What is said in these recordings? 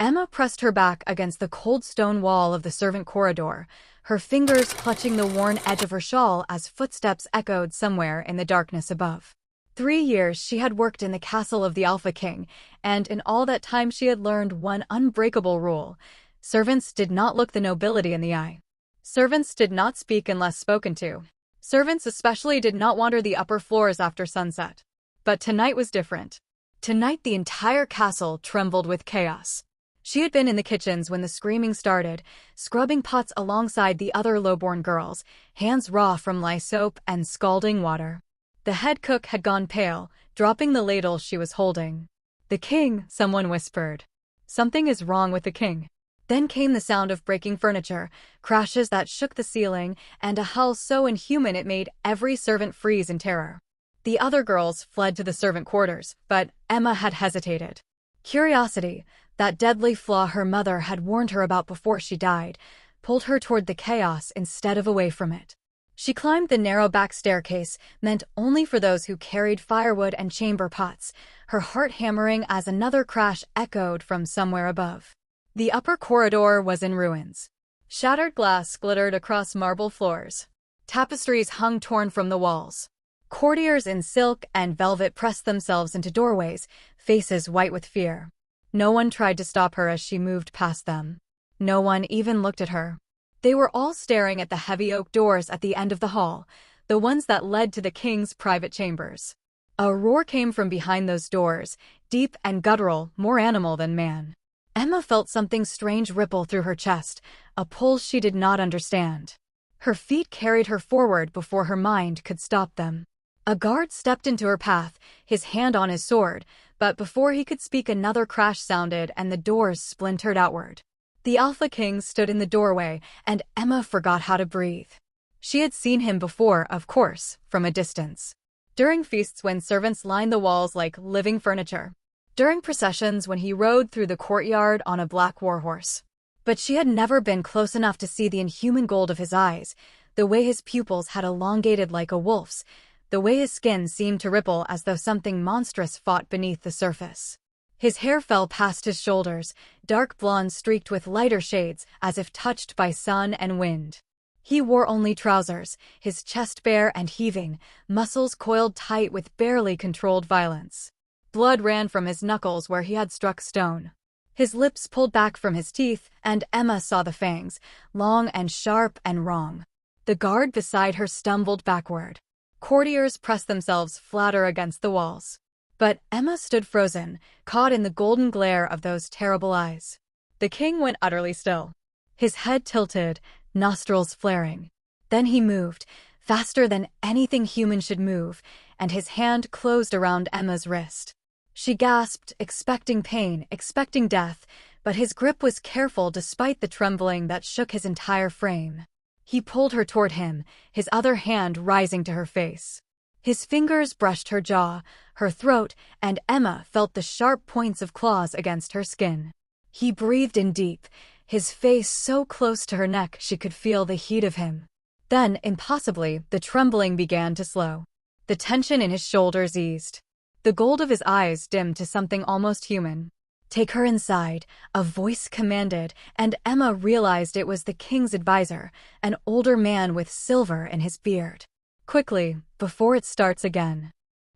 Emma pressed her back against the cold stone wall of the servant corridor, her fingers clutching the worn edge of her shawl as footsteps echoed somewhere in the darkness above. 3 years she had worked in the castle of the Alpha King, and in all that time she had learned one unbreakable rule. Servants did not look the nobility in the eye. Servants did not speak unless spoken to. Servants especially did not wander the upper floors after sunset. But tonight was different. Tonight the entire castle trembled with chaos. She had been in the kitchens when the screaming started, scrubbing pots alongside the other lowborn girls, hands raw from lye soap and scalding water. The head cook had gone pale, dropping the ladle she was holding. "The king," someone whispered. "Something is wrong with the king." Then came the sound of breaking furniture, crashes that shook the ceiling, and a howl so inhuman it made every servant freeze in terror. The other girls fled to the servant quarters, but Emma had hesitated. Curiosity, that deadly flaw her mother had warned her about before she died, pulled her toward the chaos instead of away from it. She climbed the narrow back staircase, meant only for those who carried firewood and chamber pots, her heart hammering as another crash echoed from somewhere above. The upper corridor was in ruins. Shattered glass glittered across marble floors. Tapestries hung torn from the walls. Courtiers in silk and velvet pressed themselves into doorways, faces white with fear. No one tried to stop her as she moved past them. No one even looked at her. They were all staring at the heavy oak doors at the end of the hall, the ones that led to the king's private chambers. A roar came from behind those doors, deep and guttural, more animal than man. Emma felt something strange ripple through her chest, a pull she did not understand. Her feet carried her forward before her mind could stop them. A guard stepped into her path, his hand on his sword, but before he could speak another crash sounded and the doors splintered outward. The Alpha King stood in the doorway, and Emma forgot how to breathe. She had seen him before, of course, from a distance. During feasts when servants lined the walls like living furniture. During processions when he rode through the courtyard on a black warhorse. But she had never been close enough to see the inhuman gold of his eyes, the way his pupils had elongated like a wolf's, the way his skin seemed to ripple as though something monstrous fought beneath the surface. His hair fell past his shoulders, dark blonde streaked with lighter shades as if touched by sun and wind. He wore only trousers, his chest bare and heaving, muscles coiled tight with barely controlled violence. Blood ran from his knuckles where he had struck stone. His lips pulled back from his teeth, and Emma saw the fangs, long and sharp and wrong. The guard beside her stumbled backward. Courtiers pressed themselves flatter against the walls. But Emma stood frozen, caught in the golden glare of those terrible eyes. The king went utterly still. His head tilted, nostrils flaring. Then he moved, faster than anything human should move, and his hand closed around Emma's wrist. She gasped, expecting pain, expecting death, but his grip was careful despite the trembling that shook his entire frame. He pulled her toward him, his other hand rising to her face. His fingers brushed her jaw, her throat, and Emma felt the sharp points of claws against her skin. He breathed in deep, his face so close to her neck she could feel the heat of him. Then, impossibly, the trembling began to slow. The tension in his shoulders eased. The gold of his eyes dimmed to something almost human. "Take her inside," a voice commanded, and Emma realized it was the king's advisor, an older man with silver in his beard. "Quickly, before it starts again."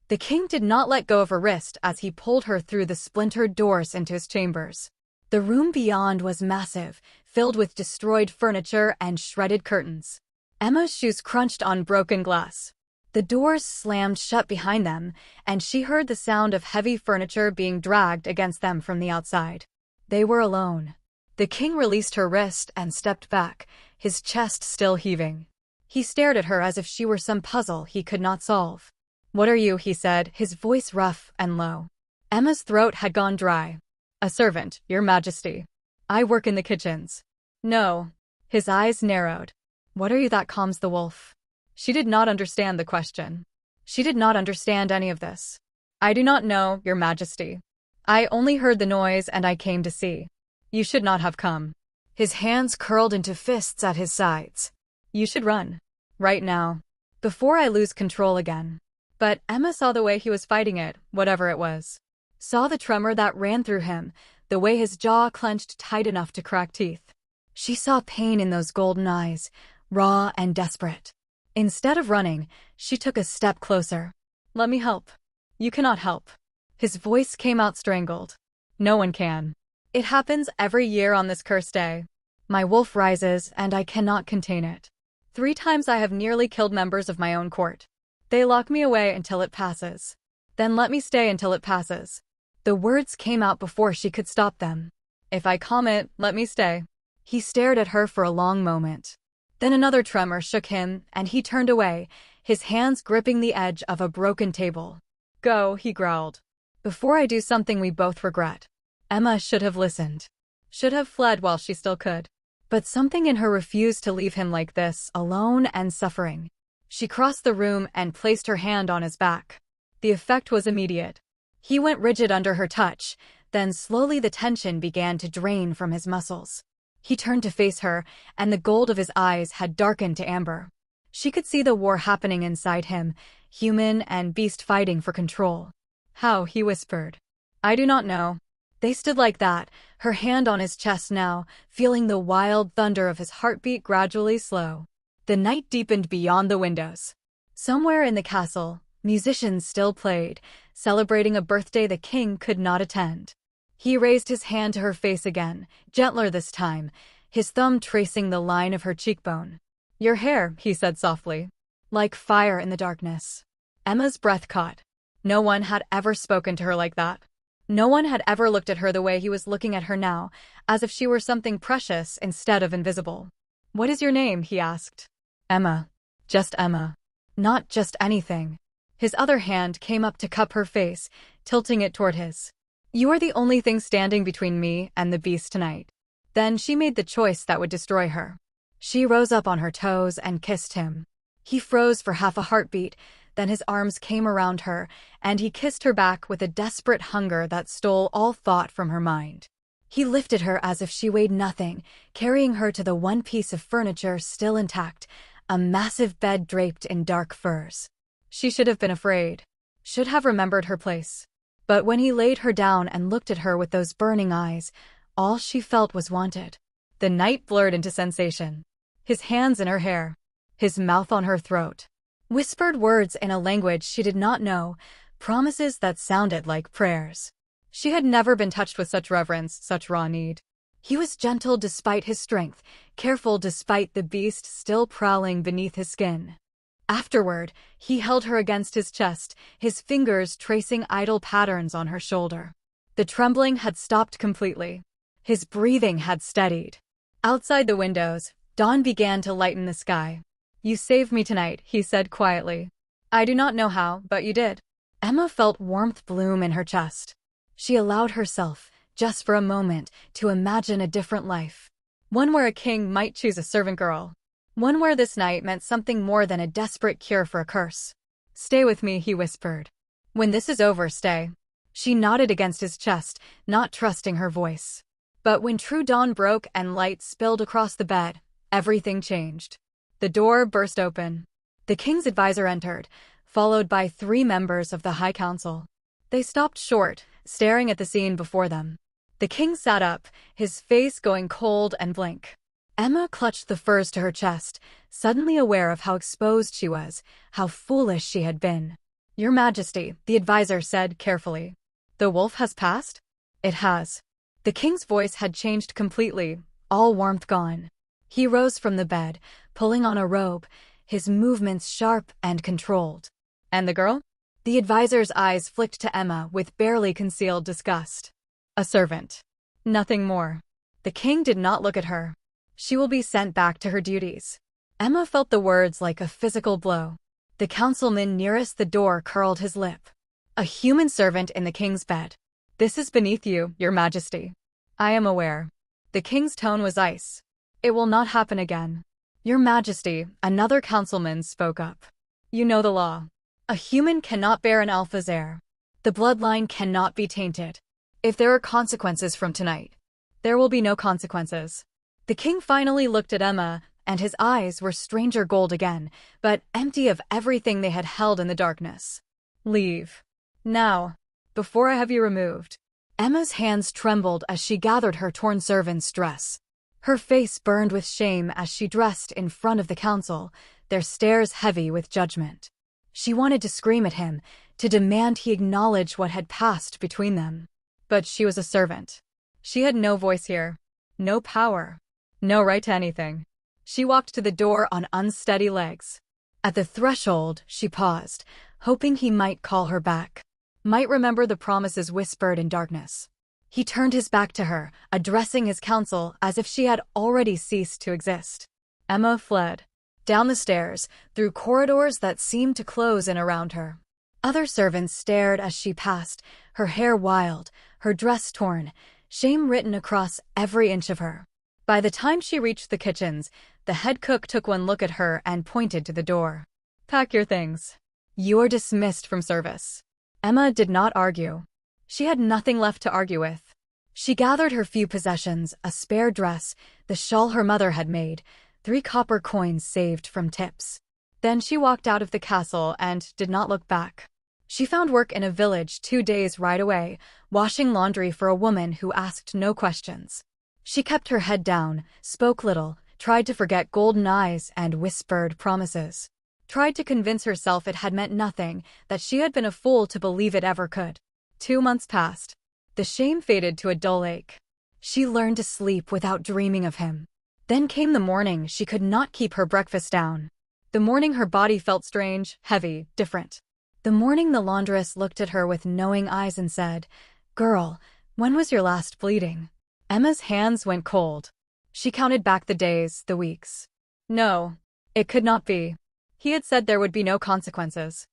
The king did not let go of her wrist as he pulled her through the splintered doors into his chambers. The room beyond was massive, filled with destroyed furniture and shredded curtains. Emma's shoes crunched on broken glass. The doors slammed shut behind them, and she heard the sound of heavy furniture being dragged against them from the outside. They were alone. The king released her wrist and stepped back, his chest still heaving. He stared at her as if she were some puzzle he could not solve. "What are you?" he said, his voice rough and low. Emma's throat had gone dry. "A servant, Your Majesty. I work in the kitchens." "No." His eyes narrowed. "What are you that calms the wolf?" She did not understand the question. She did not understand any of this. "I do not know, Your Majesty. I only heard the noise and I came to see. You should not have come." His hands curled into fists at his sides. "You should run. Right now. Before I lose control again." But Emma saw the way he was fighting it, whatever it was. Saw the tremor that ran through him, the way his jaw clenched tight enough to crack teeth. She saw pain in those golden eyes, raw and desperate. Instead of running, she took a step closer. "Let me help." "You cannot help." His voice came out strangled. "No one can. It happens every year on this cursed day. My wolf rises, and I cannot contain it. 3 times I have nearly killed members of my own court. They lock me away until it passes. Then let me stay until it passes." The words came out before she could stop them. "If I calm it, let me stay." He stared at her for a long moment. Then another tremor shook him, and he turned away, his hands gripping the edge of a broken table. "Go," he growled. "Before I do something we both regret." Emma should have listened. Should have fled while she still could. But something in her refused to leave him like this, alone and suffering. She crossed the room and placed her hand on his back. The effect was immediate. He went rigid under her touch, then slowly the tension began to drain from his muscles. He turned to face her, and the gold of his eyes had darkened to amber. She could see the war happening inside him, human and beast fighting for control. "How?" he whispered. "I do not know." They stood like that, her hand on his chest now, feeling the wild thunder of his heartbeat gradually slow. The night deepened beyond the windows. Somewhere in the castle, musicians still played, celebrating a birthday the king could not attend. He raised his hand to her face again, gentler this time, his thumb tracing the line of her cheekbone. "Your hair," he said softly, "like fire in the darkness." Emma's breath caught. No one had ever spoken to her like that. No one had ever looked at her the way he was looking at her now, as if she were something precious instead of invisible. "What is your name?" he asked. "Emma. Just Emma. Not just anything." His other hand came up to cup her face, tilting it toward his. "You are the only thing standing between me and the beast tonight." Then she made the choice that would destroy her. She rose up on her toes and kissed him. He froze for half a heartbeat, then his arms came around her, and he kissed her back with a desperate hunger that stole all thought from her mind. He lifted her as if she weighed nothing, carrying her to the one piece of furniture still intact, a massive bed draped in dark furs. She should have been afraid, should have remembered her place. But when he laid her down and looked at her with those burning eyes, all she felt was wanted. The night blurred into sensation. His hands in her hair, his mouth on her throat. Whispered words in a language she did not know, promises that sounded like prayers. She had never been touched with such reverence, such raw need. He was gentle despite his strength, careful despite the beast still prowling beneath his skin. Afterward, he held her against his chest, his fingers tracing idle patterns on her shoulder. The trembling had stopped completely. His breathing had steadied. Outside the windows, dawn began to lighten the sky. "You saved me tonight," he said quietly. "I do not know how, but you did." Emma felt warmth bloom in her chest. She allowed herself, just for a moment, to imagine a different life. One where a king might choose a servant girl. One where this night meant something more than a desperate cure for a curse. "Stay with me," he whispered. "When this is over, stay." She nodded against his chest, not trusting her voice. But when true dawn broke and light spilled across the bed, everything changed. The door burst open. The king's advisor entered, followed by 3 members of the High Council. They stopped short, staring at the scene before them. The king sat up, his face going cold and blank. Emma clutched the furs to her chest, suddenly aware of how exposed she was, how foolish she had been. "Your Majesty," the advisor said carefully. "The wolf has passed?" "It has." The king's voice had changed completely, all warmth gone. He rose from the bed, pulling on a robe, his movements sharp and controlled. "And the girl?" The advisor's eyes flicked to Emma with barely concealed disgust. "A servant. Nothing more." The king did not look at her. "She will be sent back to her duties." Emma felt the words like a physical blow. The councilman nearest the door curled his lip. "A human servant in the king's bed. This is beneath you, Your Majesty." "I am aware." The king's tone was ice. "It will not happen again." "Your Majesty," another councilman spoke up. "You know the law. A human cannot bear an alpha's heir. The bloodline cannot be tainted. If there are consequences from tonight, there will be no consequences." The king finally looked at Emma, and his eyes were stranger gold again, but empty of everything they had held in the darkness. "Leave. Now. Before I have you removed." Emma's hands trembled as she gathered her torn servant's dress. Her face burned with shame as she dressed in front of the council, their stares heavy with judgment. She wanted to scream at him, to demand he acknowledge what had passed between them. But she was a servant. She had no voice here, no power, no right to anything. She walked to the door on unsteady legs. At the threshold, she paused, hoping he might call her back, might remember the promises whispered in darkness. He turned his back to her, addressing his counsel as if she had already ceased to exist. Emma fled. Down the stairs, through corridors that seemed to close in around her. Other servants stared as she passed, her hair wild, her dress torn, shame written across every inch of her. By the time she reached the kitchens, the head cook took one look at her and pointed to the door. "Pack your things. You're dismissed from service." Emma did not argue. She had nothing left to argue with. She gathered her few possessions, a spare dress, the shawl her mother had made, 3 copper coins saved from tips. Then she walked out of the castle and did not look back. She found work in a village 2 days' ride away, washing laundry for a woman who asked no questions. She kept her head down, spoke little, tried to forget golden eyes and whispered promises. Tried to convince herself it had meant nothing, that she had been a fool to believe it ever could. 2 months passed. The shame faded to a dull ache. She learned to sleep without dreaming of him. Then came the morning she could not keep her breakfast down. The morning her body felt strange, heavy, different. The morning the laundress looked at her with knowing eyes and said, "Girl, when was your last bleeding?" Emma's hands went cold. She counted back the days, the weeks. No, it could not be. He had said there would be no consequences.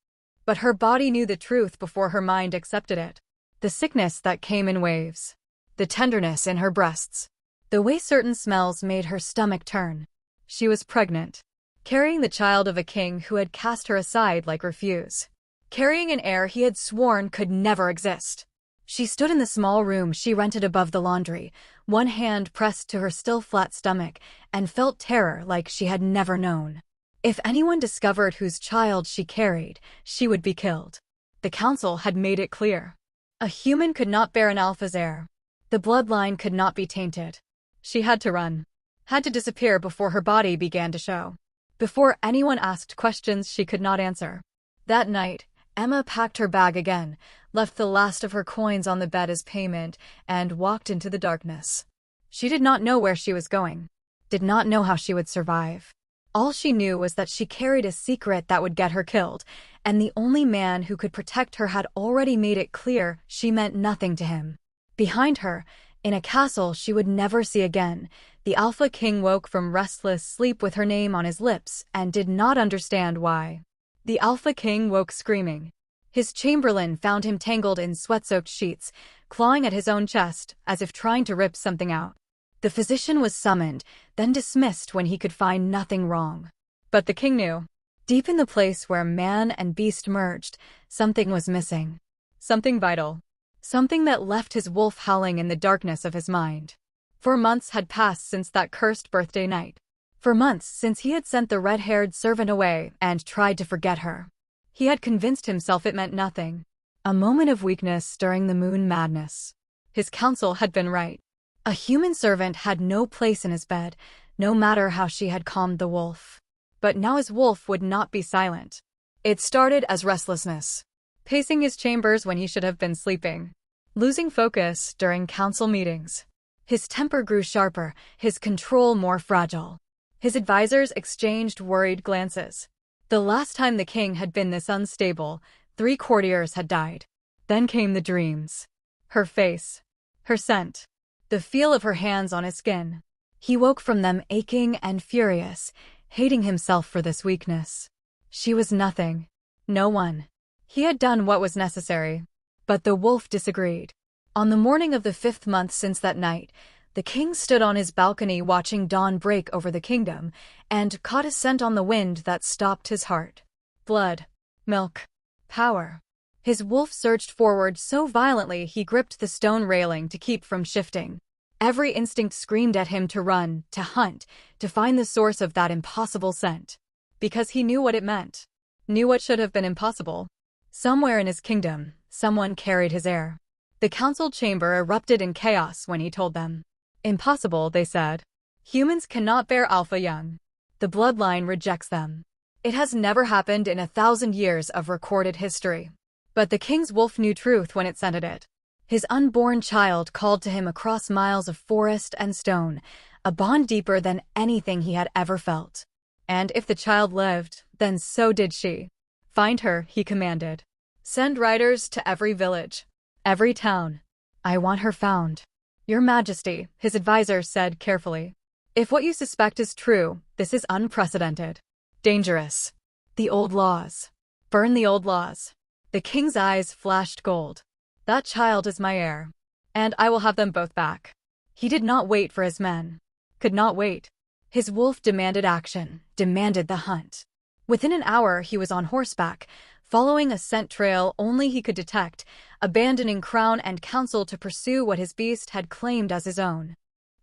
But her body knew the truth before her mind accepted it. The sickness that came in waves. The tenderness in her breasts. The way certain smells made her stomach turn. She was pregnant. Carrying the child of a king who had cast her aside like refuse. Carrying an heir he had sworn could never exist. She stood in the small room she rented above the laundry, one hand pressed to her still flat stomach, and felt terror like she had never known. If anyone discovered whose child she carried, she would be killed. The council had made it clear. A human could not bear an alpha's heir. The bloodline could not be tainted. She had to run. Had to disappear before her body began to show. Before anyone asked questions she could not answer. That night, Emma packed her bag again, left the last of her coins on the bed as payment, and walked into the darkness. She did not know where she was going. Did not know how she would survive. All she knew was that she carried a secret that would get her killed, and the only man who could protect her had already made it clear she meant nothing to him. Behind her, in a castle she would never see again, the Alpha King woke from restless sleep with her name on his lips and did not understand why. The Alpha King woke screaming. His chamberlain found him tangled in sweat-soaked sheets, clawing at his own chest as if trying to rip something out. The physician was summoned, then dismissed when he could find nothing wrong. But the king knew. Deep in the place where man and beast merged, something was missing. Something vital. Something that left his wolf howling in the darkness of his mind. 4 months had passed since that cursed birthday night. 4 months since he had sent the red-haired servant away and tried to forget her. He had convinced himself it meant nothing. A moment of weakness during the moon madness. His counsel had been right. A human servant had no place in his bed, no matter how she had calmed the wolf. But now his wolf would not be silent. It started as restlessness. Pacing his chambers when he should have been sleeping. Losing focus during council meetings. His temper grew sharper, his control more fragile. His advisors exchanged worried glances. The last time the king had been this unstable, 3 courtiers had died. Then came the dreams. Her face. Her scent. The feel of her hands on his skin. He woke from them aching and furious, hating himself for this weakness. She was nothing. No one. He had done what was necessary. But the wolf disagreed. On the morning of the 5th month since that night, the king stood on his balcony watching dawn break over the kingdom, and caught a scent on the wind that stopped his heart. Blood. Milk. Power. His wolf surged forward so violently he gripped the stone railing to keep from shifting. Every instinct screamed at him to run, to hunt, to find the source of that impossible scent. Because he knew what it meant. Knew what should have been impossible. Somewhere in his kingdom, someone carried his heir. The council chamber erupted in chaos when he told them. Impossible, they said. Humans cannot bear alpha young. The bloodline rejects them. It has never happened in 1,000 years of recorded history. But the king's wolf knew truth when it scented it. His unborn child called to him across miles of forest and stone, a bond deeper than anything he had ever felt. And if the child lived, then so did she. Find her, he commanded. Send riders to every village, every town. I want her found. Your Majesty, his advisor said carefully. If what you suspect is true, this is unprecedented. Dangerous. The old laws. Burn the old laws. The king's eyes flashed gold. That child is my heir. And I will have them both back. He did not wait for his men. Could not wait. His wolf demanded action, demanded the hunt. Within an hour he was on horseback, following a scent trail only he could detect, abandoning crown and council to pursue what his beast had claimed as his own.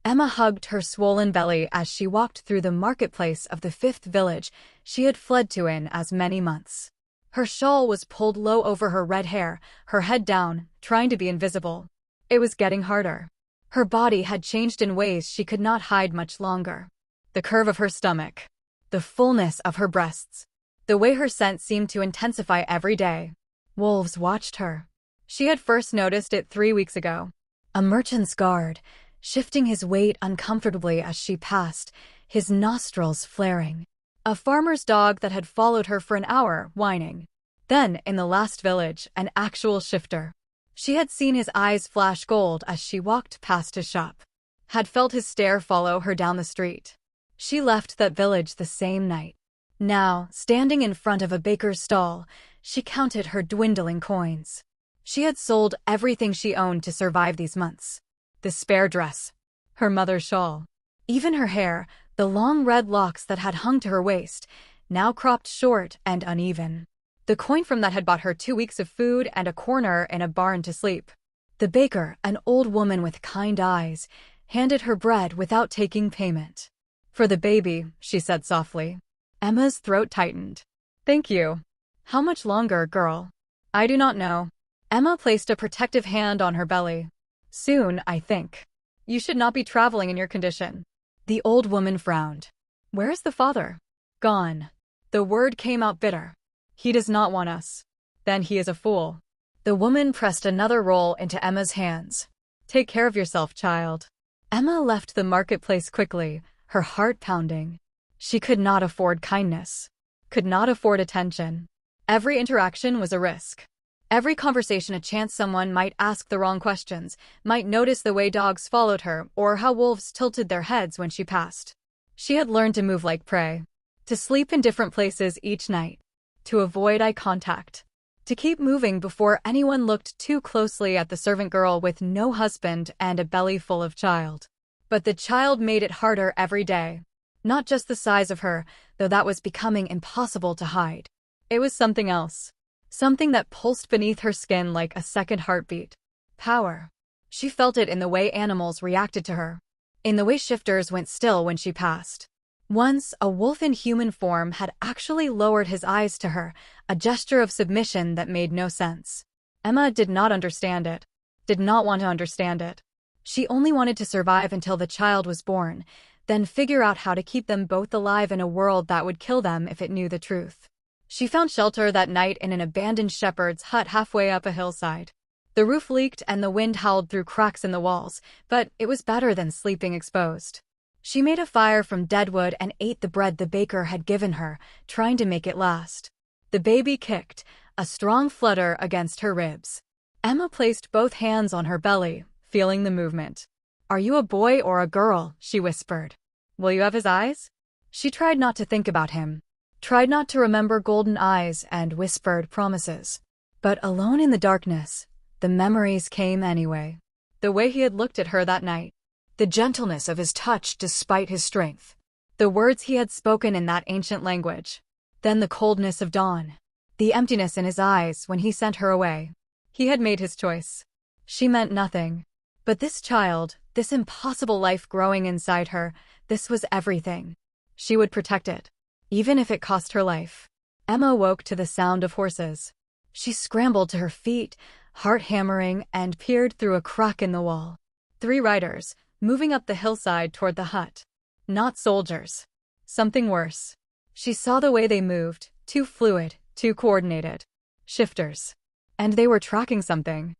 Emma hugged her swollen belly as she walked through the marketplace of the 5th village she had fled to in as many months. Her shawl was pulled low over her red hair, her head down, trying to be invisible. It was getting harder. Her body had changed in ways she could not hide much longer. The curve of her stomach, the fullness of her breasts, the way her scent seemed to intensify every day. Wolves watched her. She had first noticed it 3 weeks ago. A merchant's guard, shifting his weight uncomfortably as she passed, his nostrils flaring. A farmer's dog that had followed her for an hour, whining. Then, in the last village, an actual shifter. She had seen his eyes flash gold as she walked past his shop. Had felt his stare follow her down the street. She left that village the same night. Now, standing in front of a baker's stall, she counted her dwindling coins. She had sold everything she owned to survive these months. The spare dress, her mother's shawl, even her hair, the long red locks that had hung to her waist, now cropped short and uneven. The coin from that had bought her 2 weeks of food and a corner in a barn to sleep. The baker, an old woman with kind eyes, handed her bread without taking payment. For the baby, she said softly. Emma's throat tightened. Thank you. How much longer, girl? I do not know. Emma placed a protective hand on her belly. Soon, I think. You should not be traveling in your condition. The old woman frowned. Where is the father? Gone. The word came out bitter. He does not want us. Then he is a fool. The woman pressed another roll into Emma's hands. Take care of yourself, child. Emma left the marketplace quickly, her heart pounding. She could not afford kindness. Could not afford attention. Every interaction was a risk. Every conversation a chance someone might ask the wrong questions, might notice the way dogs followed her or how wolves tilted their heads when she passed. She had learned to move like prey. To sleep in different places each night. To avoid eye contact. To keep moving before anyone looked too closely at the servant girl with no husband and a belly full of child. But the child made it harder every day. Not just the size of her, though that was becoming impossible to hide. It was something else. Something that pulsed beneath her skin like a second heartbeat. Power. She felt it in the way animals reacted to her. In the way shifters went still when she passed. Once, a wolf in human form had actually lowered his eyes to her, a gesture of submission that made no sense. Emma did not understand it. Did not want to understand it. She only wanted to survive until the child was born, then figure out how to keep them both alive in a world that would kill them if it knew the truth. She found shelter that night in an abandoned shepherd's hut halfway up a hillside. The roof leaked and the wind howled through cracks in the walls, but it was better than sleeping exposed. She made a fire from dead wood and ate the bread the baker had given her, trying to make it last. The baby kicked, a strong flutter against her ribs. Emma placed both hands on her belly, feeling the movement. Are you a boy or a girl? She whispered. Will you have his eyes? She tried not to think about him. Tried not to remember golden eyes and whispered promises. But alone in the darkness, the memories came anyway. The way he had looked at her that night. The gentleness of his touch despite his strength. The words he had spoken in that ancient language. Then the coldness of dawn. The emptiness in his eyes when he sent her away. He had made his choice. She meant nothing. But this child, this impossible life growing inside her, this was everything. She would protect it. Even if it cost her life. Emma woke to the sound of horses. She scrambled to her feet, heart hammering, and peered through a crack in the wall. 3 riders, moving up the hillside toward the hut. Not soldiers. Something worse. She saw the way they moved, too fluid, too coordinated. Shifters. And they were tracking something.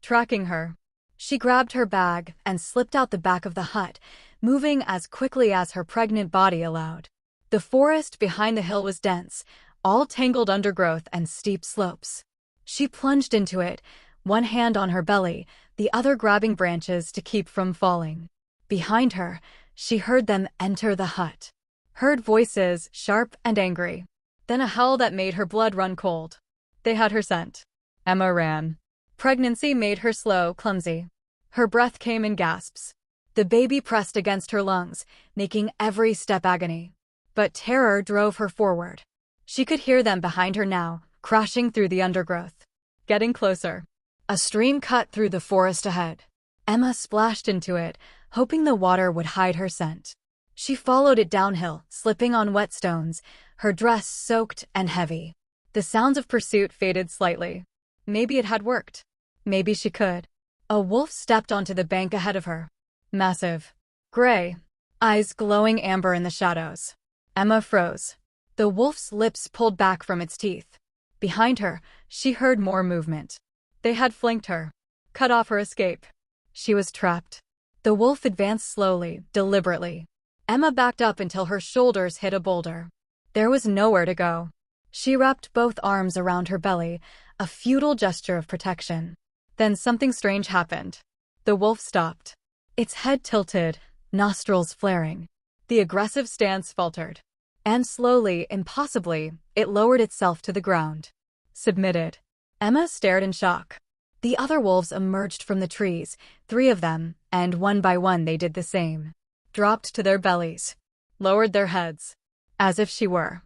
Tracking her. She grabbed her bag and slipped out the back of the hut, moving as quickly as her pregnant body allowed. The forest behind the hill was dense, all tangled undergrowth and steep slopes. She plunged into it, one hand on her belly, the other grabbing branches to keep from falling. Behind her, she heard them enter the hut. Heard voices, sharp and angry. Then a howl that made her blood run cold. They had her scent. Emma ran. Pregnancy made her slow, clumsy. Her breath came in gasps. The baby pressed against her lungs, making every step agony. But terror drove her forward. She could hear them behind her now, crashing through the undergrowth. Getting closer. A stream cut through the forest ahead. Emma splashed into it, hoping the water would hide her scent. She followed it downhill, slipping on wet stones, her dress soaked and heavy. The sounds of pursuit faded slightly. Maybe it had worked. Maybe she could. A wolf stepped onto the bank ahead of her. Massive. Gray. Eyes glowing amber in the shadows. Emma froze. The wolf's lips pulled back from its teeth. Behind her, she heard more movement. They had flanked her. Cut off her escape. She was trapped. The wolf advanced slowly, deliberately. Emma backed up until her shoulders hit a boulder. There was nowhere to go. She wrapped both arms around her belly, a futile gesture of protection. Then something strange happened. The wolf stopped. Its head tilted, nostrils flaring. The aggressive stance faltered. And slowly, impossibly, it lowered itself to the ground. Submitted. Emma stared in shock. The other wolves emerged from the trees, 3 of them, and one by one they did the same. Dropped to their bellies. Lowered their heads. As if she were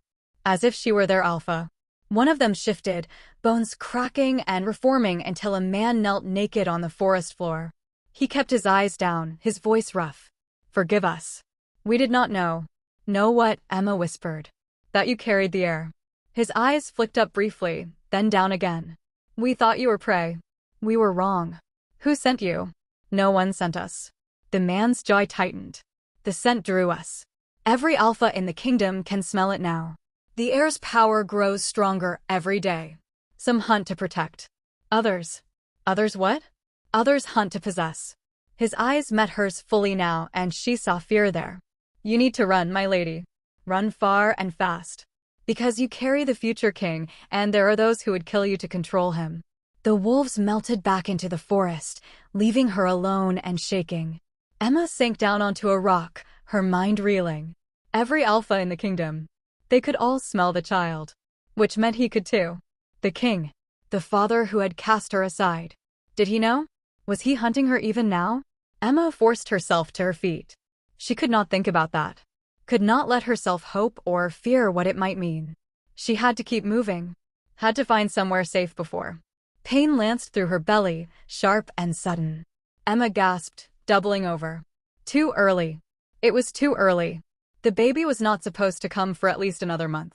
their alpha. One of them shifted, bones cracking and reforming until a man knelt naked on the forest floor. He kept his eyes down, his voice rough. "Forgive us. We did not know." "Know what?" Emma whispered. "That you carried the air." His eyes flicked up briefly, then down again. "We thought you were prey. We were wrong." "Who sent you?" "No one sent us." The man's jaw tightened. "The scent drew us. Every alpha in the kingdom can smell it now. The air's power grows stronger every day. Some hunt to protect. Others what? Others hunt to possess." His eyes met hers fully now, and she saw fear there. "You need to run, my lady. Run far and fast. Because you carry the future king, and there are those who would kill you to control him." The wolves melted back into the forest, leaving her alone and shaking. Emma sank down onto a rock, her mind reeling. Every alpha in the kingdom. They could all smell the child. Which meant he could too. The king. The father who had cast her aside. Did he know? Was he hunting her even now? Emma forced herself to her feet. She could not think about that. Could not let herself hope or fear what it might mean. She had to keep moving. Had to find somewhere safe before. Pain lanced through her belly, sharp and sudden. Emma gasped, doubling over. Too early. It was too early. The baby was not supposed to come for at least another month.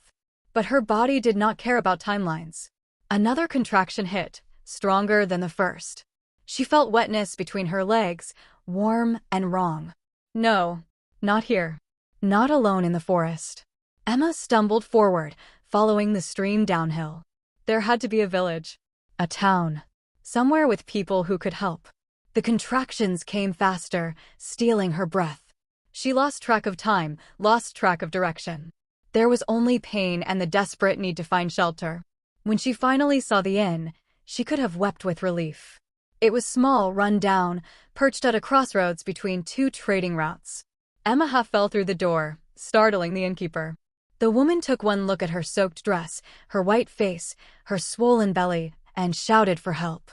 But her body did not care about timelines. Another contraction hit, stronger than the first. She felt wetness between her legs, warm and wrong. No, not here. Not alone in the forest. Emma stumbled forward, following the stream downhill. There had to be a village. A town. Somewhere with people who could help. The contractions came faster, stealing her breath. She lost track of time, lost track of direction. There was only pain and the desperate need to find shelter. When she finally saw the inn, she could have wept with relief. It was small, run down, perched at a crossroads between 2 trading routes. Emma half fell through the door, startling the innkeeper. The woman took one look at her soaked dress, her white face, her swollen belly, and shouted for help.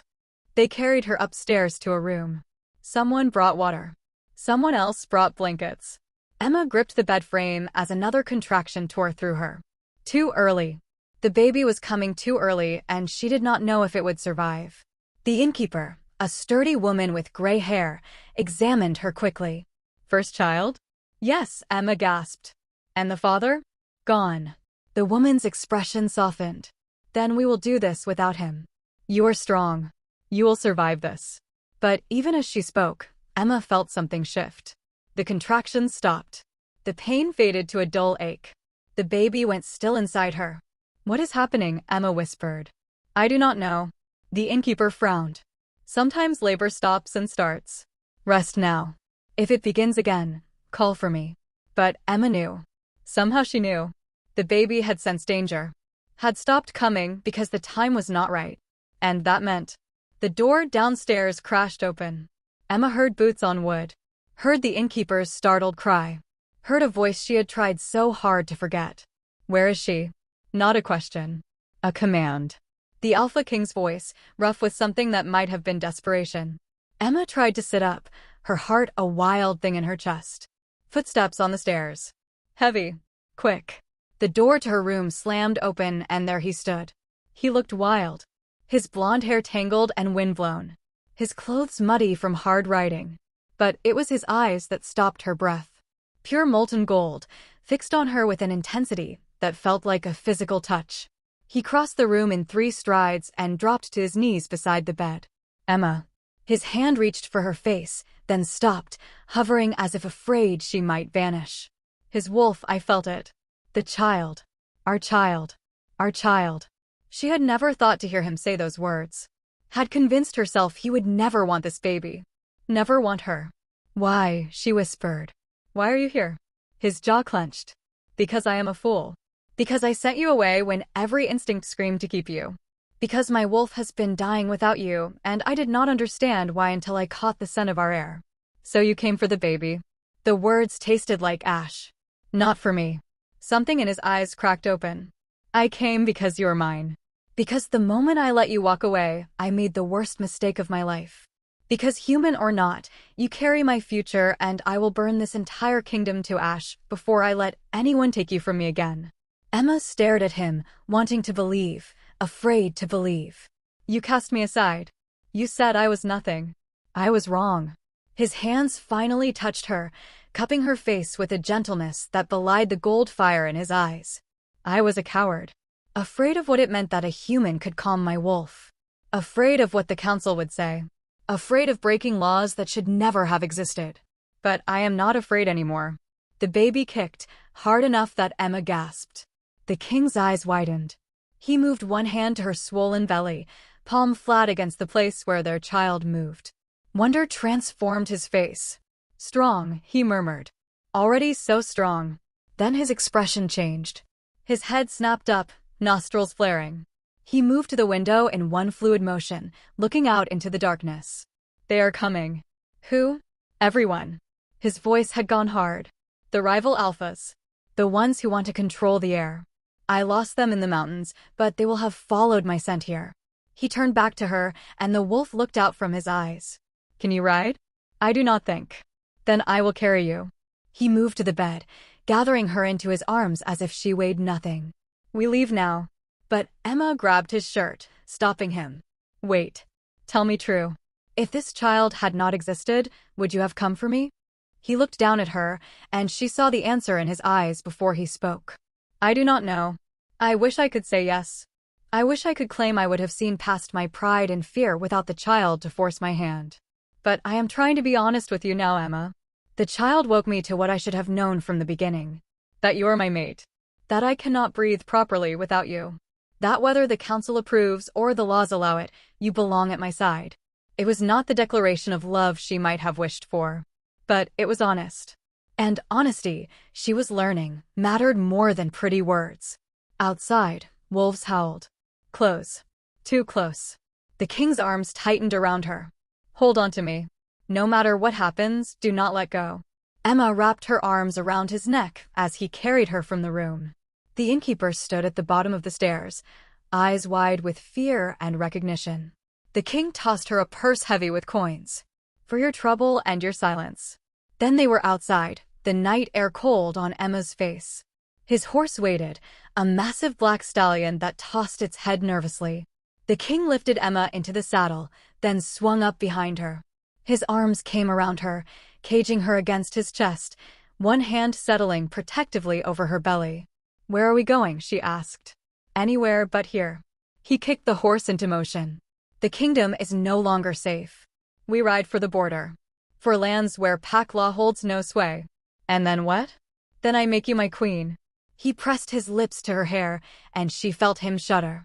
They carried her upstairs to a room. Someone brought water. Someone else brought blankets. Emma gripped the bed frame as another contraction tore through her. Too early. The baby was coming too early, and she did not know if it would survive. The innkeeper, a sturdy woman with gray hair, examined her quickly. "First child?" "Yes," Emma gasped. "And the father?" "Gone." The woman's expression softened. "Then we will do this without him. You are strong. You will survive this. But even as she spoke, Emma felt something shift. The contractions stopped. The pain faded to a dull ache. The baby went still inside her. What is happening? Emma whispered. I do not know. The innkeeper frowned. Sometimes labor stops and starts. Rest now. If it begins again, call for me. But Emma knew. Somehow she knew. The baby had sensed danger. Had stopped coming because the time was not right. And that meant the door downstairs crashed open. Emma heard boots on wood. Heard the innkeeper's startled cry. Heard a voice she had tried so hard to forget. Where is she? Not a question. A command. The Alpha King's voice, rough with something that might have been desperation. Emma tried to sit up, her heart a wild thing in her chest. Footsteps on the stairs. Heavy. Quick. The door to her room slammed open and there he stood. He looked wild. His blonde hair tangled and windblown. His clothes muddy from hard riding. But it was his eyes that stopped her breath. Pure molten gold, fixed on her with an intensity that felt like a physical touch. He crossed the room in 3 strides and dropped to his knees beside the bed. Emma. His hand reached for her face, then stopped, hovering as if afraid she might vanish. His wolf, I felt it. The child. Our child. Our child. She had never thought to hear him say those words. Had convinced herself he would never want this baby. Never want her. Why, she whispered. Why are you here? His jaw clenched. Because I am a fool. Because I sent you away when every instinct screamed to keep you. Because my wolf has been dying without you, and I did not understand why until I caught the scent of our air. So you came for the baby. The words tasted like ash. Not for me. Something in his eyes cracked open. I came because you're mine. Because the moment I let you walk away, I made the worst mistake of my life. Because human or not, you carry my future and I will burn this entire kingdom to ash before I let anyone take you from me again. Emma stared at him, wanting to believe, afraid to believe. You cast me aside. You said I was nothing. I was wrong. His hands finally touched her, cupping her face with a gentleness that belied the gold fire in his eyes. I was a coward. Afraid of what it meant that a human could calm my wolf. Afraid of what the council would say. Afraid of breaking laws that should never have existed. But I am not afraid anymore. The baby kicked, hard enough that Emma gasped. The king's eyes widened. He moved one hand to her swollen belly, palm flat against the place where their child moved. Wonder transformed his face. Strong, he murmured. Already so strong. Then his expression changed. His head snapped up, nostrils flaring. He moved to the window in one fluid motion, looking out into the darkness. They are coming. Who? Everyone. His voice had gone hard. The rival alphas. The ones who want to control the air. I lost them in the mountains, but they will have followed my scent here. He turned back to her, and the wolf looked out from his eyes. Can you ride? I do not think. Then I will carry you. He moved to the bed, gathering her into his arms as if she weighed nothing. We leave now. But Emma grabbed his shirt, stopping him. Wait. Tell me true. If this child had not existed, would you have come for me? He looked down at her, and she saw the answer in his eyes before he spoke. I do not know. I wish I could say yes. I wish I could claim I would have seen past my pride and fear without the child to force my hand. But I am trying to be honest with you now, Emma. The child woke me to what I should have known from the beginning. That you are my mate. That I cannot breathe properly without you. That whether the council approves or the laws allow it, you belong at my side. It was not the declaration of love she might have wished for. But it was honest. And honesty, she was learning, mattered more than pretty words. Outside, wolves howled. Close. Too close. The king's arms tightened around her. Hold on to me. No matter what happens, do not let go. Emma wrapped her arms around his neck as he carried her from the room. The innkeeper stood at the bottom of the stairs, eyes wide with fear and recognition. The king tossed her a purse heavy with coins. For your trouble and your silence. Then they were outside, the night air cold on Emma's face. His horse waited, a massive black stallion that tossed its head nervously. The king lifted Emma into the saddle, then swung up behind her. His arms came around her, caging her against his chest, one hand settling protectively over her belly. Where are we going? She asked. Anywhere but here. He kicked the horse into motion. The kingdom is no longer safe. We ride for the border. For lands where pack law holds no sway. And then what? Then I make you my queen. He pressed his lips to her hair, and she felt him shudder.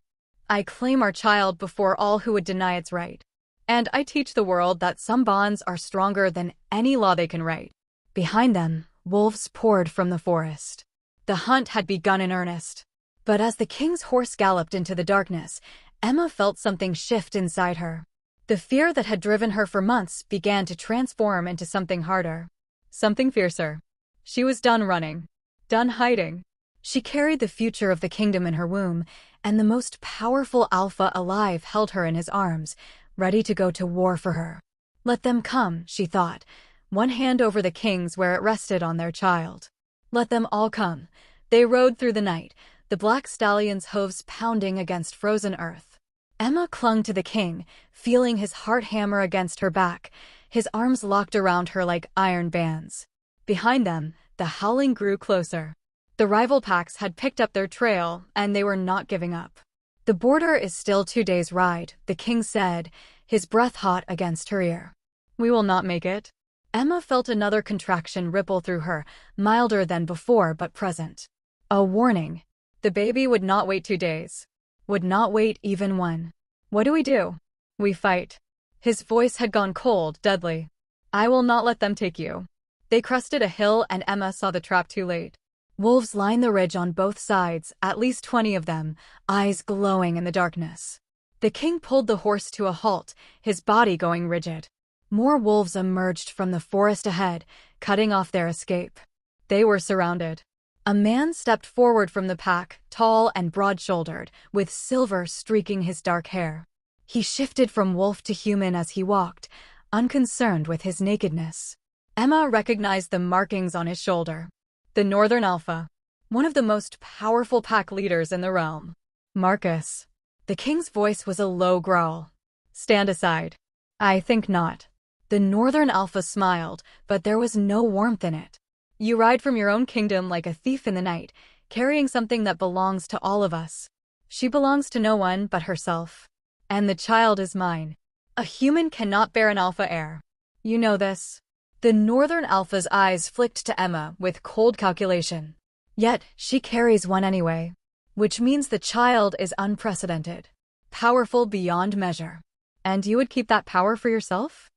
I claim our child before all who would deny its right. And I teach the world that some bonds are stronger than any law they can write. Behind them, wolves poured from the forest. The hunt had begun in earnest. But as the king's horse galloped into the darkness, Emma felt something shift inside her. The fear that had driven her for months began to transform into something harder. Something fiercer. She was done running. Done hiding. She carried the future of the kingdom in her womb, and the most powerful alpha alive held her in his arms, ready to go to war for her. Let them come, she thought, one hand over the king's where it rested on their child. Let them all come. They rode through the night, the black stallion's hooves pounding against frozen earth. Emma clung to the king, feeling his heart hammer against her back, his arms locked around her like iron bands. Behind them, the howling grew closer. The rival packs had picked up their trail, and they were not giving up. The border is still 2 days' ride, the king said, his breath hot against her ear. We will not make it. Emma felt another contraction ripple through her, milder than before but present. A warning. The baby would not wait 2 days. Would not wait even one. What do? We fight. His voice had gone cold, deadly. I will not let them take you. They crested a hill and Emma saw the trap too late. Wolves lined the ridge on both sides, at least 20 of them, eyes glowing in the darkness. The king pulled the horse to a halt, his body going rigid. More wolves emerged from the forest ahead, cutting off their escape. They were surrounded. A man stepped forward from the pack, tall and broad-shouldered, with silver streaking his dark hair. He shifted from wolf to human as he walked, unconcerned with his nakedness. Emma recognized the markings on his shoulder. The Northern Alpha, one of the most powerful pack leaders in the realm. Marcus. The king's voice was a low growl. Stand aside. I think not. The Northern Alpha smiled, but there was no warmth in it. You ride from your own kingdom like a thief in the night, carrying something that belongs to all of us. She belongs to no one but herself. And the child is mine. A human cannot bear an alpha heir. You know this. The Northern Alpha's eyes flicked to Emma with cold calculation. Yet, she carries one anyway. Which means the child is unprecedented. Powerful beyond measure. And you would keep that power for yourself?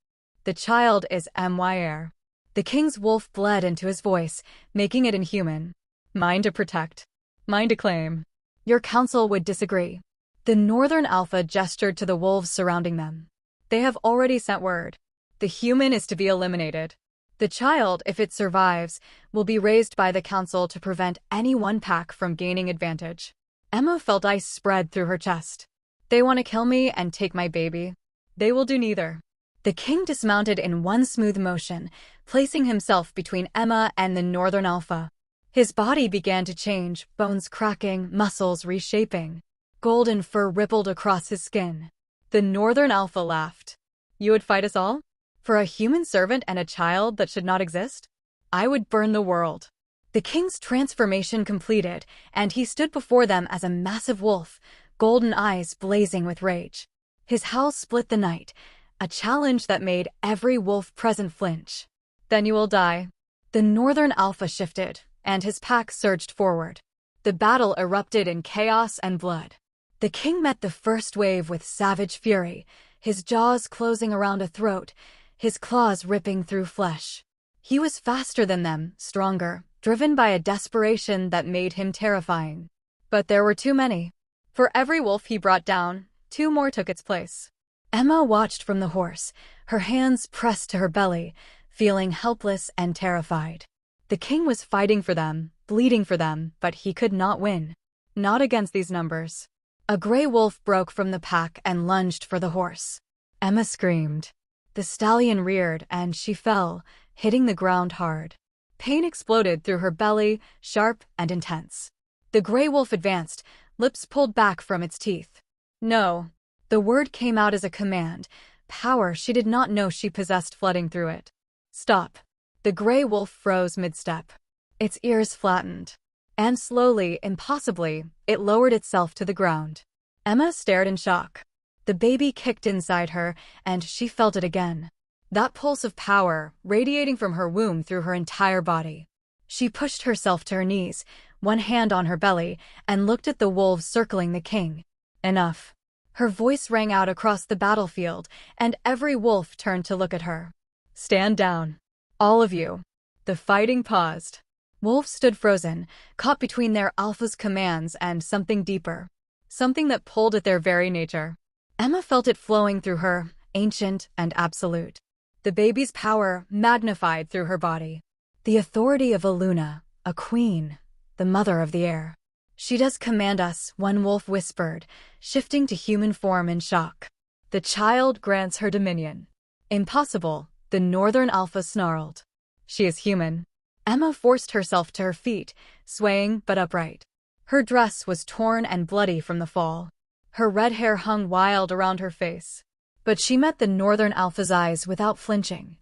The child is my heir. The king's wolf bled into his voice, making it inhuman. Mine to protect. Mine to claim. Your council would disagree. The Northern Alpha gestured to the wolves surrounding them. They have already sent word. The human is to be eliminated. The child, if it survives, will be raised by the council to prevent any one pack from gaining advantage. Emma felt ice spread through her chest. They want to kill me and take my baby. They will do neither. The king dismounted in one smooth motion, placing himself between Emma and the Northern Alpha. His body began to change, bones cracking, muscles reshaping. Golden fur rippled across his skin. The Northern Alpha laughed. You would fight us all? For a human servant and a child that should not exist? I would burn the world. The king's transformation completed, and he stood before them as a massive wolf, golden eyes blazing with rage. His howl split the night, a challenge that made every wolf present flinch. Then you will die. The Northern Alpha shifted, and his pack surged forward. The battle erupted in chaos and blood. The king met the first wave with savage fury, his jaws closing around a throat, his claws ripping through flesh. He was faster than them, stronger, driven by a desperation that made him terrifying. But there were too many. For every wolf he brought down, 2 more took its place. Emma watched from the horse, her hands pressed to her belly, feeling helpless and terrified. The king was fighting for them, bleeding for them, but he could not win. Not against these numbers. A gray wolf broke from the pack and lunged for the horse. Emma screamed. The stallion reared and she fell, hitting the ground hard. Pain exploded through her belly, sharp and intense. The gray wolf advanced, lips pulled back from its teeth. No. The word came out as a command, power she did not know she possessed flooding through it. Stop. The gray wolf froze mid-step. Its ears flattened. And slowly, impossibly, it lowered itself to the ground. Emma stared in shock. The baby kicked inside her, and she felt it again. That pulse of power, radiating from her womb through her entire body. She pushed herself to her knees, one hand on her belly, and looked at the wolves circling the king. Enough. Her voice rang out across the battlefield, and every wolf turned to look at her. Stand down. All of you. The fighting paused. Wolves stood frozen, caught between their alpha's commands and something deeper. Something that pulled at their very nature. Emma felt it flowing through her, ancient and absolute. The baby's power magnified through her body. The authority of a Luna, a queen, the mother of the air. She does command us, one wolf whispered, shifting to human form in shock. The child grants her dominion. Impossible, the northern alpha snarled. She is human. Emma forced herself to her feet, swaying but upright. Her dress was torn and bloody from the fall. Her red hair hung wild around her face. But she met the northern alpha's eyes without flinching.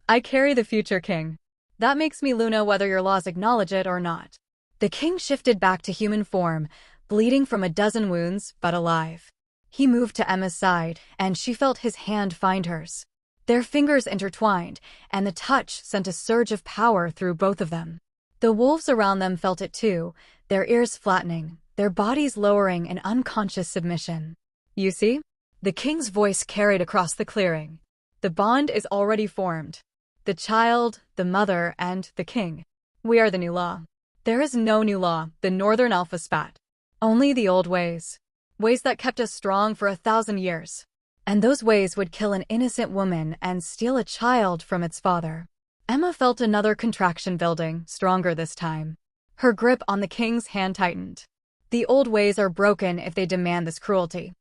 I carry the future, king. That makes me Luna whether your laws acknowledge it or not. The king shifted back to human form, bleeding from a dozen wounds, but alive. He moved to Emma's side, and she felt his hand find hers. Their fingers intertwined, and the touch sent a surge of power through both of them. The wolves around them felt it too, their ears flattening, their bodies lowering in unconscious submission. You see? The king's voice carried across the clearing. The bond is already formed. The child, the mother, and the king. We are the new law. There is no new law, the northern alpha spat. Only the old ways. Ways that kept us strong for 1,000 years. And those ways would kill an innocent woman and steal a child from its father. Emma felt another contraction building, stronger this time. Her grip on the king's hand tightened. The old ways are broken if they demand this cruelty.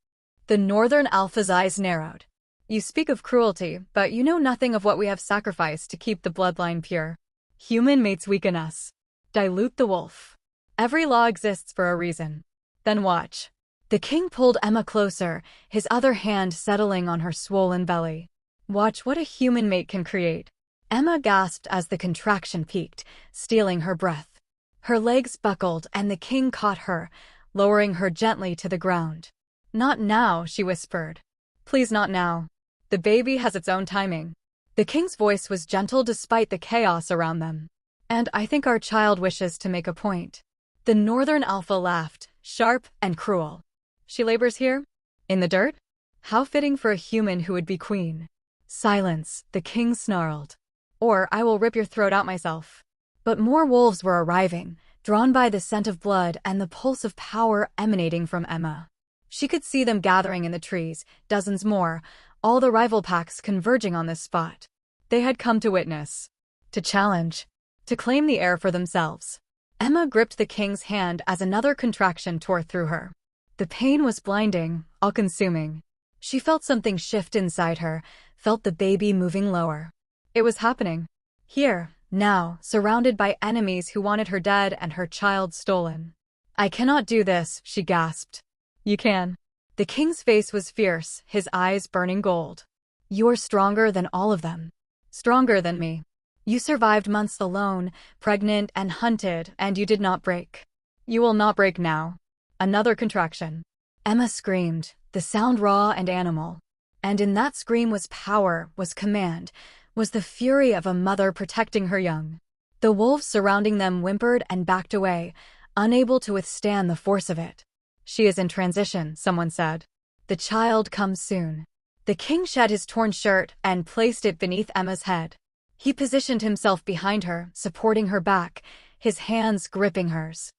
The northern alpha's eyes narrowed. You speak of cruelty, but you know nothing of what we have sacrificed to keep the bloodline pure. Human mates weaken us. Dilute the wolf. Every law exists for a reason. Then watch. The king pulled Emma closer, his other hand settling on her swollen belly. Watch what a human mate can create. Emma gasped as the contraction peaked, stealing her breath. Her legs buckled and the king caught her, lowering her gently to the ground. Not now, she whispered. Please not now. The baby has its own timing. The king's voice was gentle despite the chaos around them. And I think our child wishes to make a point. The northern alpha laughed, sharp and cruel. She labors here? In the dirt? How fitting for a human who would be queen. Silence, the king snarled. Or I will rip your throat out myself. But more wolves were arriving, drawn by the scent of blood and the pulse of power emanating from Emma. She could see them gathering in the trees, dozens more, all the rival packs converging on this spot. They had come to witness. To challenge. To claim the air for themselves. Emma gripped the king's hand as another contraction tore through her. The pain was blinding, all-consuming. She felt something shift inside her, felt the baby moving lower. It was happening. Here, now, surrounded by enemies who wanted her dead and her child stolen. I cannot do this, she gasped. You can. The king's face was fierce, his eyes burning gold. You're stronger than all of them. Stronger than me. You survived months alone, pregnant and hunted, and you did not break. You will not break now. Another contraction. Emma screamed, the sound raw and animal. And in that scream was power, was command, was the fury of a mother protecting her young. The wolves surrounding them whimpered and backed away, unable to withstand the force of it. She is in transition, someone said. The child comes soon. The king shed his torn shirt and placed it beneath Emma's head. He positioned himself behind her, supporting her back, his hands gripping hers.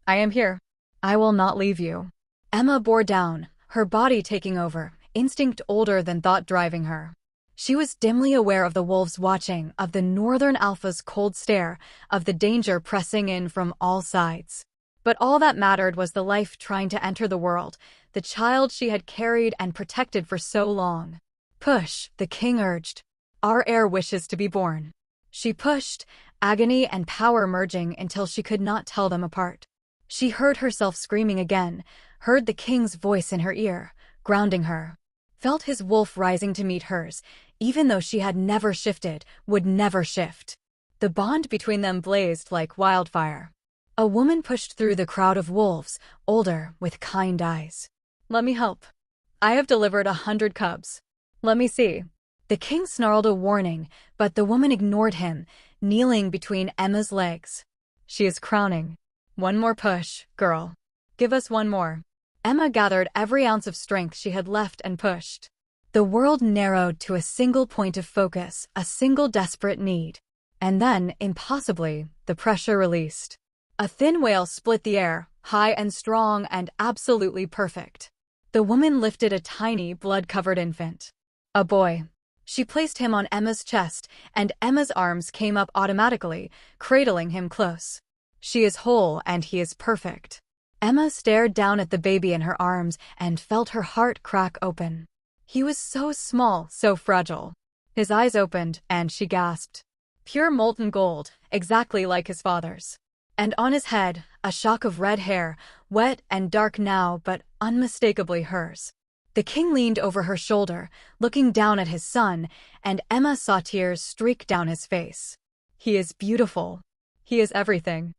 I am here. I will not leave you. Emma bore down, her body taking over, instinct older than thought driving her. She was dimly aware of the wolves watching, of the northern alpha's cold stare, of the danger pressing in from all sides. But all that mattered was the life trying to enter the world, the child she had carried and protected for so long. Push, the king urged. Our heir wishes to be born. She pushed, agony and power merging until she could not tell them apart. She heard herself screaming again, heard the king's voice in her ear, grounding her. Felt his wolf rising to meet hers, even though she had never shifted, would never shift. The bond between them blazed like wildfire. A woman pushed through the crowd of wolves, older, with kind eyes. Let me help. I have delivered 100 cubs. Let me see. The king snarled a warning, but the woman ignored him, kneeling between Emma's legs. She is crowning. One more push, girl. Give us one more. Emma gathered every ounce of strength she had left and pushed. The world narrowed to a single point of focus, a single desperate need. And then, impossibly, the pressure released. A thin wail split the air, high and strong and absolutely perfect. The woman lifted a tiny, blood-covered infant. A boy. She placed him on Emma's chest, and Emma's arms came up automatically, cradling him close. She is whole, and he is perfect. Emma stared down at the baby in her arms and felt her heart crack open. He was so small, so fragile. His eyes opened, and she gasped. Pure molten gold, exactly like his father's. And on his head, a shock of red hair, wet and dark now, but unmistakably hers. The king leaned over her shoulder, looking down at his son, and Emma saw tears streak down his face. He is beautiful. He is everything.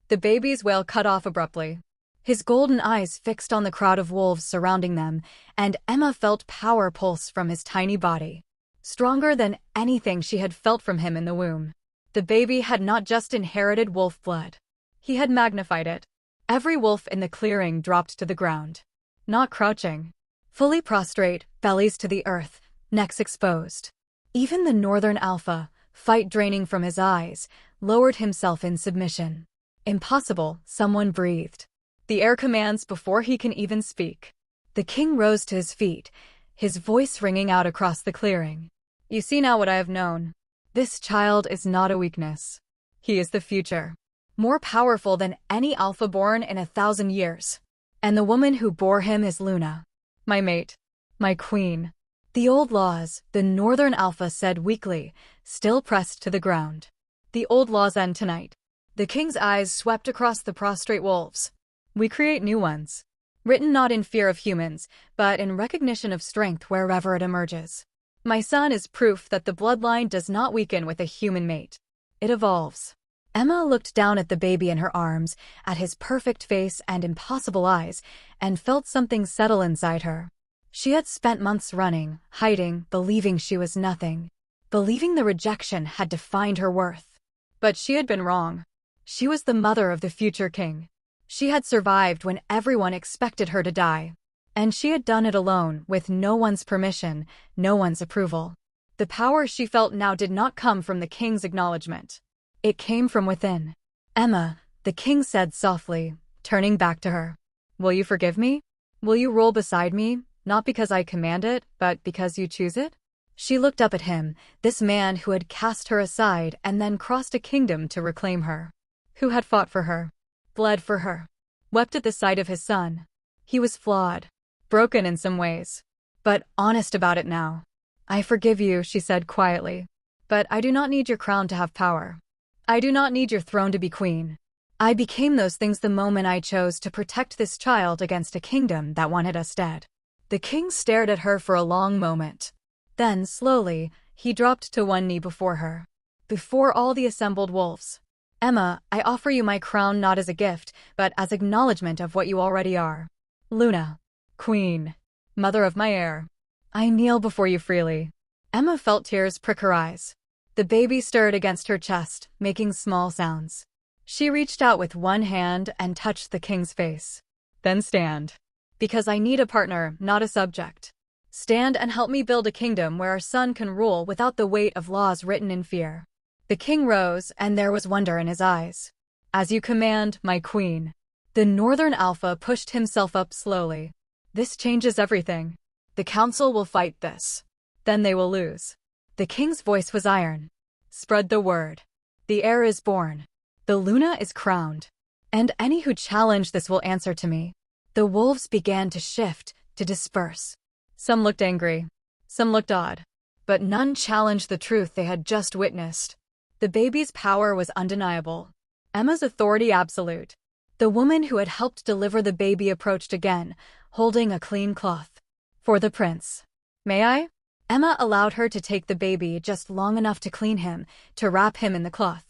The baby's wail cut off abruptly. His golden eyes fixed on the crowd of wolves surrounding them, and Emma felt power pulse from his tiny body. Stronger than anything she had felt from him in the womb. The baby had not just inherited wolf blood. He had magnified it. Every wolf in the clearing dropped to the ground. Not crouching. Fully prostrate, bellies to the earth, necks exposed. Even the northern alpha, fight draining from his eyes, lowered himself in submission. Impossible, someone breathed. The air commands before he can even speak. The king rose to his feet, his voice ringing out across the clearing. You see now what I have known. This child is not a weakness. He is the future. More powerful than any alpha born in 1,000 years. And the woman who bore him is Luna. My mate. My queen. The old laws, the northern alpha said weakly, still pressed to the ground. The old laws end tonight. The king's eyes swept across the prostrate wolves. We create new ones. Written not in fear of humans, but in recognition of strength wherever it emerges. My son is proof that the bloodline does not weaken with a human mate. It evolves. Emma looked down at the baby in her arms, at his perfect face and impossible eyes, and felt something settle inside her. She had spent months running, hiding, believing she was nothing. Believing the rejection had defined her worth. But she had been wrong. She was the mother of the future king. She had survived when everyone expected her to die. And she had done it alone, with no one's permission, no one's approval. The power she felt now did not come from the king's acknowledgement. It came from within. Emma, the king said softly, turning back to her. Will you forgive me? Will you roll beside me, not because I command it, but because you choose it? She looked up at him, this man who had cast her aside and then crossed a kingdom to reclaim her. Who had fought for her, bled for her, wept at the sight of his son. He was flawed, broken in some ways, but honest about it now. I forgive you, she said quietly, but I do not need your crown to have power. I do not need your throne to be queen. I became those things the moment I chose to protect this child against a kingdom that wanted us dead. The king stared at her for a long moment. Then, slowly, he dropped to one knee before her. Before all the assembled wolves. Emma, I offer you my crown not as a gift, but as acknowledgement of what you already are. Luna. Queen. Mother of my heir. I kneel before you freely. Emma felt tears prick her eyes. The baby stirred against her chest, making small sounds. She reached out with one hand and touched the king's face. Then stand. Because I need a partner, not a subject. Stand and help me build a kingdom where our son can rule without the weight of laws written in fear. The king rose, and there was wonder in his eyes. As you command, my queen. The northern alpha pushed himself up slowly. This changes everything. The council will fight this. Then they will lose. The king's voice was iron. Spread the word. The heir is born. The Luna is crowned. And any who challenge this will answer to me. The wolves began to shift, to disperse. Some looked angry. Some looked odd. But none challenged the truth they had just witnessed. The baby's power was undeniable. Emma's authority absolute. The woman who had helped deliver the baby approached again, holding a clean cloth. For the prince. May I? Emma allowed her to take the baby just long enough to clean him, to wrap him in the cloth.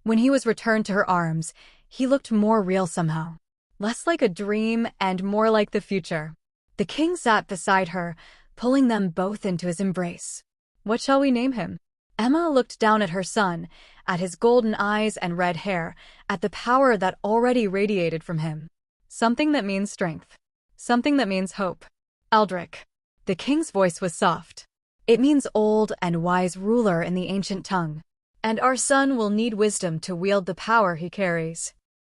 When he was returned to her arms, he looked more real somehow. Less like a dream and more like the future. The king sat beside her, pulling them both into his embrace. What shall we name him? Emma looked down at her son, at his golden eyes and red hair, at the power that already radiated from him. Something that means strength. Something that means hope. Aldrich. The king's voice was soft. It means old and wise ruler in the ancient tongue. And our son will need wisdom to wield the power he carries.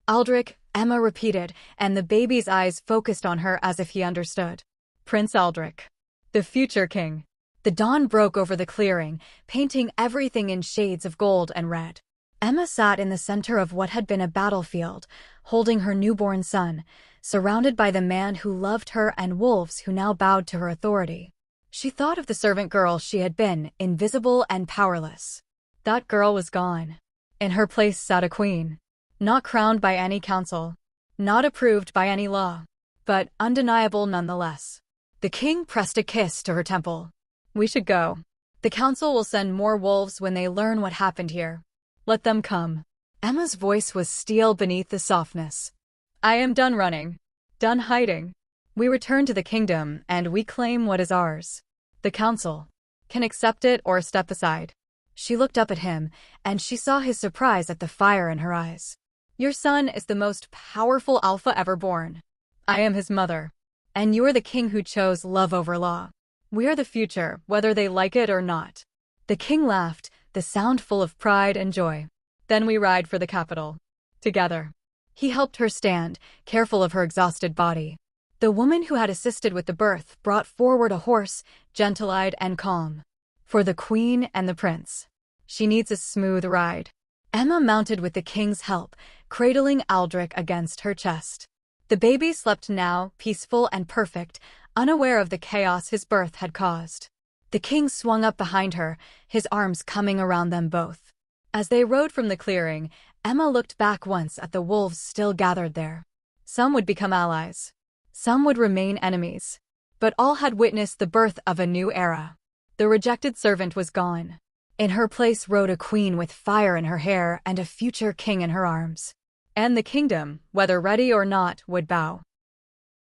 Aldrich, Emma repeated, and the baby's eyes focused on her as if he understood. Prince Aldrich. The future king. The dawn broke over the clearing, painting everything in shades of gold and red. Emma sat in the center of what had been a battlefield, holding her newborn son, surrounded by the man who loved her and wolves who now bowed to her authority. She thought of the servant girl she had been, invisible and powerless. That girl was gone. In her place sat a queen. Not crowned by any council. Not approved by any law. But undeniable nonetheless. The king pressed a kiss to her temple. We should go. The council will send more wolves when they learn what happened here. Let them come. Emma's voice was steel beneath the softness. I am done running. Done hiding. We return to the kingdom, and we claim what is ours. The council can accept it or step aside. She looked up at him, and she saw his surprise at the fire in her eyes. Your son is the most powerful alpha ever born. I am his mother. And you're the king who chose love over law. We are the future, whether they like it or not. The king laughed, the sound full of pride and joy. Then we ride for the capital. Together. He helped her stand, careful of her exhausted body. The woman who had assisted with the birth brought forward a horse, gentle-eyed and calm. For the queen and the prince. She needs a smooth ride. Emma mounted with the king's help, cradling Aldrich against her chest. The baby slept now, peaceful and perfect, unaware of the chaos his birth had caused. The king swung up behind her, his arms coming around them both. As they rode from the clearing, Emma looked back once at the wolves still gathered there. Some would become allies. Some would remain enemies. But all had witnessed the birth of a new era. The rejected servant was gone. In her place rode a queen with fire in her hair and a future king in her arms. And the kingdom, whether ready or not, would bow.